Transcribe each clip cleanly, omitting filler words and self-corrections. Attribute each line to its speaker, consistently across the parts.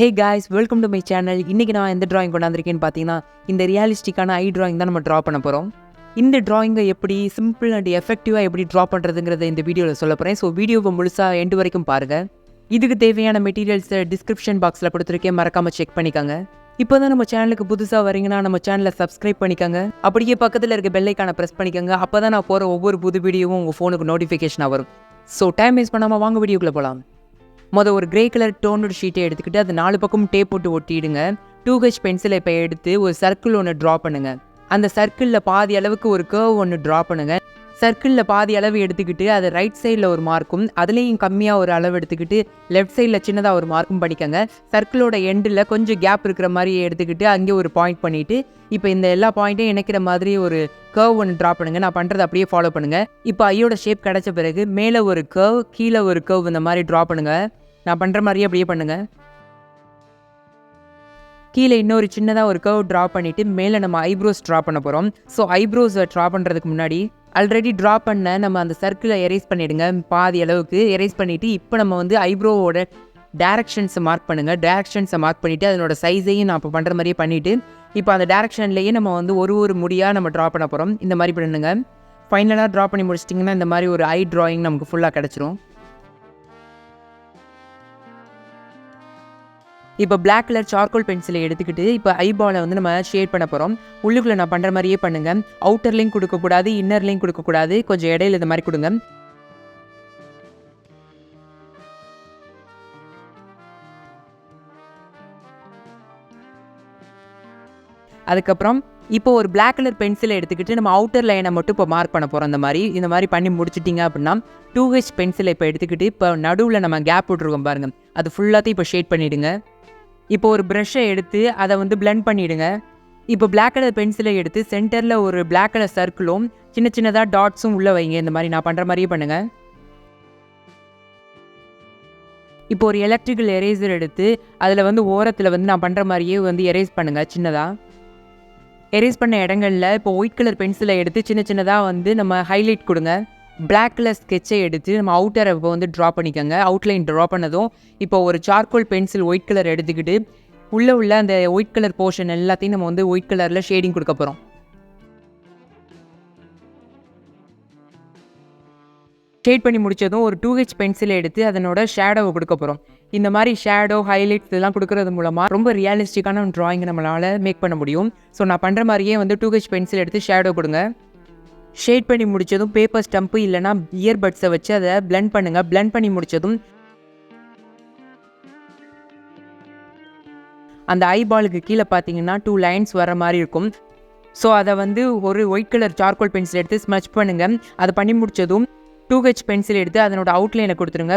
Speaker 1: Hey guys, welcome to my channel. இன்றைக்கி நான் எந்த ட்ராயிங் கொண்டாந்துருக்கேன்னு பார்த்தீங்கன்னா, இந்த ரியலிஸ்டிக்கான ஐ ட்ராயிங் தான் நம்ம ட்ரா பண்ண போகிறோம். இந்த ட்ராயிங்கை எப்படி சிம்பிள் அண்ட் எஃபெக்டிவாக எப்படி ட்ரா பண்ணுறதுங்கிறத இந்த வீடியோவில் சொல்ல போகிறேன். ஸோ வீடியோவை முழுசாக எண்டு வரைக்கும் பாருங்கள். இதுக்கு தேவையான மெட்டீரியல்ஸை டிஸ்கிரிப்ஷன் பாக்ஸில் கொடுத்துருக்கேன், மறக்காமல் செக் பண்ணிக்கோங்க. இப்போ தான் நம்ம சேனலுக்கு புதுசாக வரீங்கன்னா நம்ம சேனலை சப்ஸ்கிரைப் பண்ணிக்கோங்க. அப்படியே பக்கத்தில் இருக்க பெல் ஐக்கானை ப்ரெஸ் பண்ணிக்கோங்க. அப்போ தான் நான் போகிற ஒவ்வொரு புது வீடியோவும் உங்கள் ஃபோனுக்கு நோட்டிஃபிகேஷனாக வரும். ஸோ டைம் வேஸ்ட் பண்ணாமல் வாங்க வீடியோக்குள்ளே போகலாம். ஒரு கிரே கலர் டோனட் ஷீட்டை எடுத்துக்கிட்டு அது 4 பக்கம் டேப் போட்டு ஒட்டிடுங்க. 2H பென்சிலை இப்போ எடுத்து ஒரு சர்க்கிள் ஒன்று ட்ரா பண்ணுங்கள். அந்த சர்க்கிளில் பாதி அளவுக்கு ஒரு கர்வ் ஒன்று ட்ரா பண்ணுங்கள். சர்க்கிளில் பாதி அளவு எடுத்துக்கிட்டு அது ரைட் சைடில் ஒரு மார்க்கும் அதுலேயும் கம்மியாக ஒரு அளவு எடுத்துக்கிட்டு லெஃப்ட் சைடில் சின்னதாக ஒரு மார்க்கும் பண்ணிக்கோங்க. சர்க்கிளோட எண்டில் கொஞ்சம் கேப் இருக்கிற மாதிரி எடுத்துக்கிட்டு அங்கே ஒரு பாயிண்ட் பண்ணிவிட்டு இப்போ இந்த எல்லா பாயிண்ட்டையும் இணைக்கிற மாதிரி ஒரு கர்வ் ஒன்று ட்ரா பண்ணுங்கள். நான் பண்ணுறது அப்படியே ஃபாலோ பண்ணுங்கள். இப்போ ஐயோட ஷேப் கிடச்ச பிறகு மேலே ஒரு கர்வ் கீழே ஒரு கர்வ் இந்த மாதிரி ட்ரா பண்ணுங்கள். நான் பண்ணுற மாதிரியே அப்படியே பண்ணுங்கள். கீழே இன்னொரு சின்னதாக ஒரு கர்வ் ட்ரா பண்ணிவிட்டு மேலே நம்ம ஐப்ரோஸ் ட்ரா பண்ண போகிறோம். ஸோ ஐப்ரோஸை ட்ரா பண்ணுறதுக்கு முன்னாடி ஆல்ரெடி ட்ரா பண்ண நம்ம அந்த சர்க்கிளை எரேஸ் பண்ணிவிடுங்க. பாதி அளவுக்கு எரேஸ் பண்ணிவிட்டு இப்போ நம்ம ஐப்ரோவோட டேரக்ஷன்ஸை மார்க் பண்ணுங்கள். டேரக்ஷன்ஸை மார்க் பண்ணிவிட்டு அதனோட சைஸையும் நான் இப்போ பண்ணுற மாதிரியே பண்ணிவிட்டு இப்போ அந்த டேரக்ஷன்லேயே நம்ம ஒரு முடியாக நம்ம ட்ரா பண்ண போகிறோம். இந்த மாதிரி பண்ணுங்க. ஃபைனலாக ட்ரா பண்ணி முடிச்சிட்டிங்கன்னா இந்த மாதிரி ஒரு ஐ ட்ராயிங் நமக்கு ஃபுல்லாக கிடச்சிரும். இப்போ பிளாக் கலர் சார்கோல் பென்சிலை எடுத்துக்கிட்டு இப்போ ஐபாலை நம்ம ஷேட் பண்ண போகிறோம். உள்ளுக்குள்ளே நான் பண்ணுற மாதிரியே பண்ணுங்கள். அவுட்டர்லேயும் கொடுக்கக்கூடாது, இன்னர்லேயும் கொடுக்கக்கூடாது, கொஞ்சம் இடையில இந்த மாதிரி கொடுங்க. அதுக்கப்புறம் இப்போ ஒரு பிளாக் கலர் பென்சிலை எடுத்துக்கிட்டு நம்ம அவுட்டர் லைனை மட்டும் இப்போ மார்க் பண்ண போகிறோம். இந்த மாதிரி பண்ணி முடிச்சிட்டிங்க அப்படின்னா 2H பென்சிலை இப்போ எடுத்துக்கிட்டு இப்போ நடுவில் நம்ம கேப் விட்ருக்கோம் பாருங்கள், அது ஃபுல்லாத்தையும் இப்போ ஷேட் பண்ணிவிடுங்க. இப்போ ஒரு ப்ரஷ்ஷை எடுத்து அதை பிளெண்ட் பண்ணிவிடுங்க. இப்போ பிளாக் கலர் பென்சிலை எடுத்து சென்டரில் ஒரு பிளாக் கலர் சர்க்கிளும் சின்ன சின்னதாக டாட்ஸும் உள்ளே வைங்க. இந்த மாதிரி நான் பண்ணுற மாதிரியே பண்ணுங்கள். இப்போ ஒரு எலக்ட்ரிக்கல் எரேசர் எடுத்து அதில் ஓரத்தில் நான் பண்ணுற மாதிரியே எரேஸ் பண்ணுங்கள். சின்னதாக எரேஸ் பண்ண இடங்களில் இப்போ ஒயிட் கலர் பென்சிலை எடுத்து சின்ன சின்னதாக நம்ம ஹைலைட் கொடுங்க. பிளாக் கலர் ஸ்கெட்சை எடுத்து நம்ம அவுட்டரை இப்போ ட்ரா பண்ணிக்கோங்க. அவுட்லைன் ட்ரா பண்ணதும் இப்போ ஒரு சார்கோல் பென்சில் ஒயிட் கலர் எடுத்துக்கிட்டு உள்ள அந்த ஒயிட் கலர் போர்ஷன் எல்லாத்தையும் நம்ம ஒயிட் கலரில் ஷேடிங் கொடுக்க போகிறோம். ஷேட் பண்ணி முடித்ததும் ஒரு 2H பென்சிலை எடுத்து அதனோட ஷேடோவை கொடுக்க போகிறோம். இந்த மாதிரி ஷேடோ ஹைலைட்ஸ் இதெல்லாம் கொடுக்கறது மூலமாக ரொம்ப ரியலிஸ்டிக்கான ட்ராயிங் நம்மளால் மேக் பண்ண முடியும். ஸோ நான் பண்ணுற மாதிரியே 2H பென்சில் எடுத்து ஷேடோ கொடுங்க. ஷேட் பண்ணி முடித்ததும் பேப்பர் ஸ்டம்ப்பு இல்லைனா இயர்பட்ஸை வச்சு அதை பிளெண்ட் பண்ணுங்கள். பிளெண்ட் பண்ணி முடித்ததும் அந்த ஐபாலுக்கு கீழே பார்த்தீங்கன்னா 2 லைன்ஸ் வர மாதிரி இருக்கும். ஸோ அதை ஒரு ஒயிட் கலர் சார்கோல் பென்சில் எடுத்து ஸ்மச் பண்ணுங்கள். அதை பண்ணி முடித்ததும் 2H பென்சில் எடுத்து அதனோட அவுட்லைனை கொடுத்துருங்க.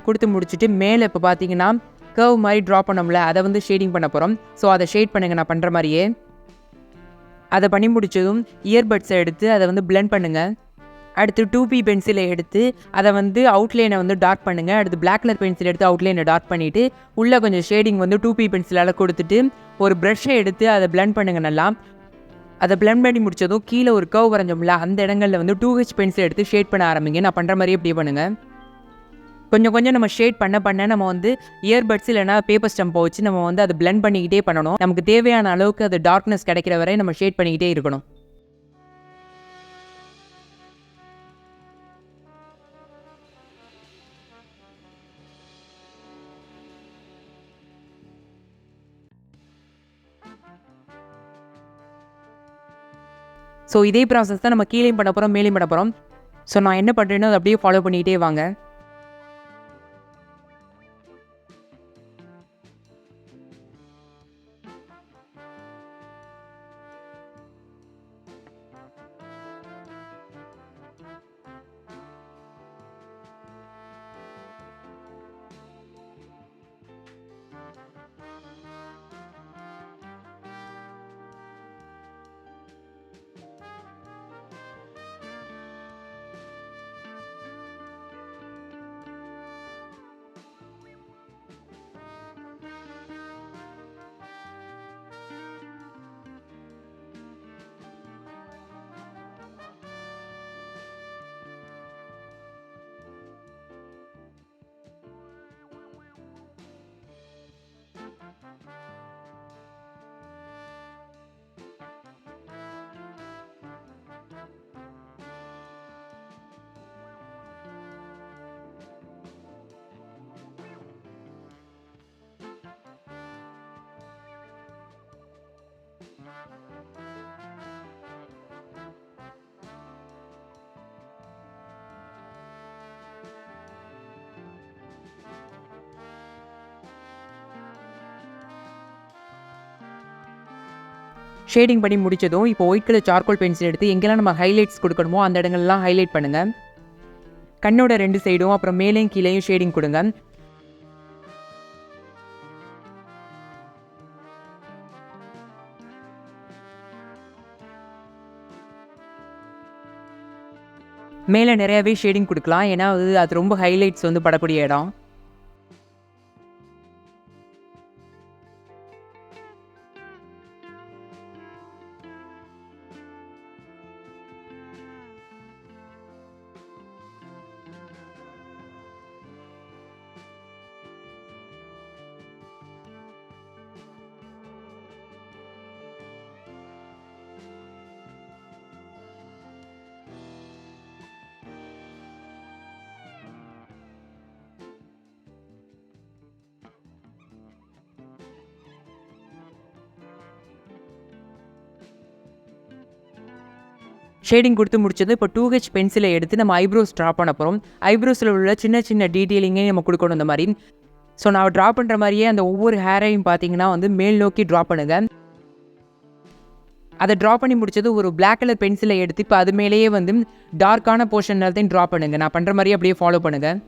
Speaker 1: கொடுத்து முடிச்சுட்டு மேலே இப்போ பார்த்தீங்கன்னா கர்வ் மாதிரி ட்ரா பண்ணோம்ல, அதை ஷேடிங் பண்ண போகிறோம். ஸோ அதை ஷேட் பண்ணுங்கள் நான் பண்ணுற மாதிரியே. அதை பண்ணி முடித்ததும் இயர்பட்ஸை எடுத்து அதை பிளெண்ட் பண்ணுங்கள். அடுத்து 2P பென்சிலை எடுத்து அதை அவுட்லைனை டார்க் பண்ணுங்கள். அடுத்து பிளாக் கலர் பென்சில் எடுத்து அவுட்லைனை டார்க் பண்ணிவிட்டு உள்ளே கொஞ்சம் ஷேடிங் 2P பென்சிலால் கொடுத்துட்டு ஒரு ப்ரஷ்ஷை எடுத்து அதை பிளெண்ட் பண்ணுங்கள். நல்லா அதை பிளெண்ட் பண்ணி முடித்ததும் கீழே ஒரு கர்வ் வரைஞ்சோம்ல, அந்த இடங்களில் 2H பென்சில் எடுத்து ஷேட் பண்ண ஆரம்பிங்க. நான் பண்ணுற மாதிரியே இப்படியே பண்ணுங்கள். கொஞ்சம் நம்ம ஷேட் பண்ண நம்ம இயர்பட்ஸ் இல்லைனா பேப்பர் ஸ்டம்பை வச்சு நம்ம அதை பிளெண்ட் பண்ணிக்கிட்டே பண்ணணும். நமக்கு தேவையான அளவுக்கு அது டார்க்னஸ் கிடைக்கிற வரை நம்ம ஷேட் பண்ணிக்கிட்டே இருக்கணும். ஸோ இதே ப்ராசஸ் தான் நம்ம கீழேயும் பண்ண போகிறோம், மேலேயும் பண்ண போகிறோம். ஸோ நான் என்ன பண்ணுறேனோ அதை அப்படியே ஃபாலோ பண்ணிக்கிட்டே வாங்க. ஷேடிங் பண்ணி முடிச்சதும் இப்போ ஒயிட் கலர் சார்கோல் பென்சில் எடுத்து எங்கெல்லாம் நம்ம ஹைலைட்ஸ் கொடுக்கணுமோ அந்த இடங்கள்லாம் ஹைலைட் பண்ணுங்கள். கண்ணோட 2 சைடும் அப்புறம் மேலேயும் கீழேயும் ஷேடிங் கொடுங்க. மேலே நிறையாவே ஷேடிங் கொடுக்கலாம், ஏன்னா அது ரொம்ப ஹைலைட்ஸ் வந்து படக்கூடிய இடம். ஷேடிங் கொடுத்து முடிச்சது. இப்போ 2H பென்சிலை எடுத்து நம்ம ஐப்ரோஸ் ட்ரா பண்ண போகிறோம். ஐப்ரோஸில் உள்ள சின்ன சின்ன டீட்டெயிலிங்கே நம்ம கொடுக்கணும் இந்த மாதிரி. ஸோ நான் ட்ரா பண்ணுற மாதிரியே அந்த ஒவ்வொரு ஹேரையும் பார்த்தீங்கன்னா வந்து மேல் நோக்கி ட்ரா பண்ணுங்கள். அதை ட்ரா பண்ணி முடிச்சது ஒரு பிளாக் கலர் பென்சிலை எடுத்து இப்போ அது மேலேயே வந்து டார்க்கான போர்ஷன் எல்லாத்தையும் ட்ரா பண்ணுங்கள். நான் பண்ணுற மாதிரியே அப்படியே ஃபாலோ பண்ணுங்கள்.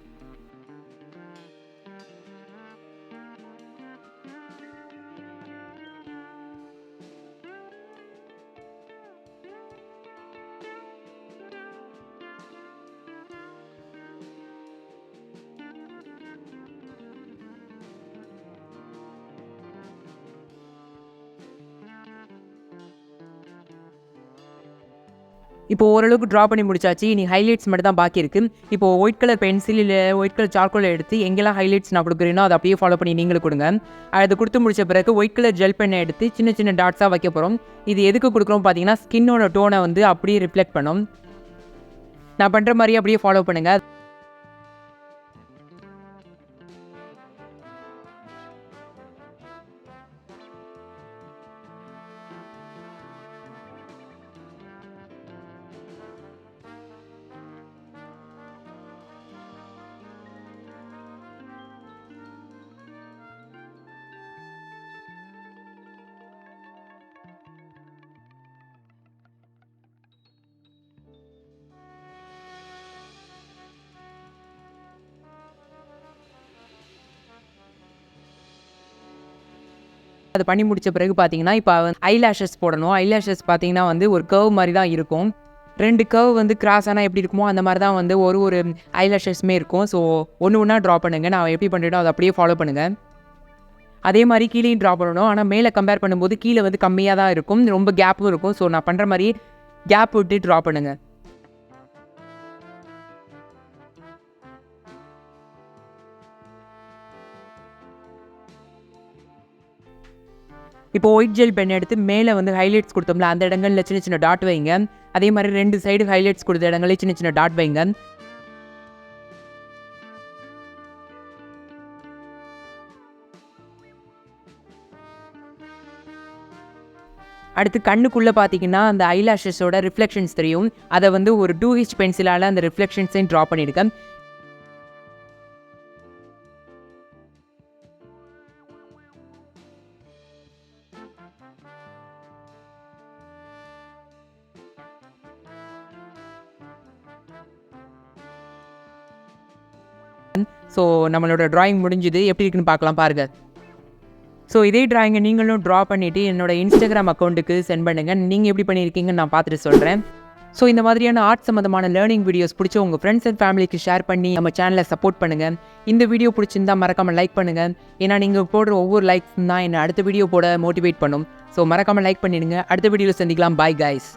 Speaker 1: இப்போ ஓரளவுக்கு ட்ரா பண்ணி முடிச்சாச்சு. இனி ஹைலைட்ஸ் மட்டும் தான் பாக்கி இருக்குது. இப்போ ஒயிட் கலர் பென்சில் இல்லை ஒயிட் கலர் சார்கோலை எடுத்து எங்கெல்லாம் ஹைலைட்ஸ் நான் கொடுக்குறேனோ அதை அப்படியே ஃபாலோ பண்ணி நீங்களும் கொடுங்க. அது கொடுத்து முடிச்ச பிறகு ஒயிட் கலர் ஜெல் பெண்ணை எடுத்து சின்ன சின்ன டாட்ஸாக வைக்க போகிறோம். இது எதுக்கு கொடுக்குறோம் பார்த்தீங்கன்னா ஸ்கின்னோட டோனை வந்து அப்படியே ரிஃப்ளெக்ட் பண்ணும். நான் பண்ணுற மாதிரியே அப்படியே ஃபாலோ பண்ணுங்கள். அது பண்ணி முடிச்ச பிறகு பார்த்தீங்கன்னா இப்போ ஐலாஷஸ் போடணும். ஐலாஷஸ் பார்த்தீங்கன்னா வந்து ஒரு கர்வ் மாதிரி தான் இருக்கும். 2 கர்வ் வந்து கிராஸ் ஆனால் எப்படி இருக்குமோ அந்த மாதிரி தான் வந்து ஒரு ஐலாஷஸுமே இருக்கும். ஸோ ஒன்று ஒன்றா ட்ரா பண்ணுங்கள். நான் எப்படி பண்ணுறேனோ அதை அப்படியே ஃபாலோ பண்ணுங்கள். அதே மாதிரி கீழேயும் ட்ரா பண்ணணும். ஆனால் மேலே கம்பேர் பண்ணும்போது கீழே வந்து கம்மியாக தான் இருக்கும், ரொம்ப கேப்பும் இருக்கும். ஸோ நான் பண்ணுற மாதிரி கேப் விட்டு ட்ரா பண்ணுங்கள். இப்போ ஒயிட் ஜெல் பென் எடுத்து மேலே வந்து ஹைலைட்ஸ் கொடுத்தோம்ல அந்த இடங்களில் சின்ன சின்ன டாட் வைங்க. அதே மாதிரி 2 சைடு ஹைலைட்ஸ் கொடுத்த இடங்களே சின்ன சின்ன டாட் வைங்க. அடுத்து கண்ணுக்குள்ளே பார்த்தீங்கன்னா அந்த ஐலாஷஸோட ரிஃப்ளெக்ஷன்ஸ் தெரியும். அதை வந்து ஒரு 2H பென்சிலால் அந்த ரிஃப்ளெக்ஷன்ஸையும் ட்ரா பண்ணியிருக்கேன். ஸோ நம்மளோட ட்ராயிங் முடிஞ்சுது. எப்படி இருக்குன்னு பார்க்கலாம் பாருங்கள். ஸோ இதே ட்ராயிங்கை நீங்களும் ட்ரா பண்ணிவிட்டு என்னோடய இன்ஸ்டாகிராம் அக்கௌண்ட்டுக்கு சென்ட் பண்ணுங்கள். நீங்கள் எப்படி பண்ணியிருக்கீங்கன்னு நான் பார்த்துட்டு சொல்கிறேன். ஸோ இந்த மாதிரியான ஆர்ட் சம்மந்தமான லேர்னிங் வீடியோஸ் பிடிச்ச உங்கள் ஃப்ரெண்ட்ஸ் அண்ட் ஃபேமிலிக்கு ஷேர் பண்ணி நம்ம சேனலை சப்போர்ட் பண்ணுங்கள். இந்த வீடியோ பிடிச்சிருந்தால் மறக்காமல் லைக் பண்ணுங்கள். ஏன்னா நீங்கள் போடுற ஒவ்வொரு லைக்ஸ் தான் என்னை அடுத்த வீடியோ போட மோட்டிவேட் பண்ணும். ஸோ மறக்காமல் லைக் பண்ணிடுங்க. அடுத்த வீடியோவில் சந்திக்கலாம். Bye guys.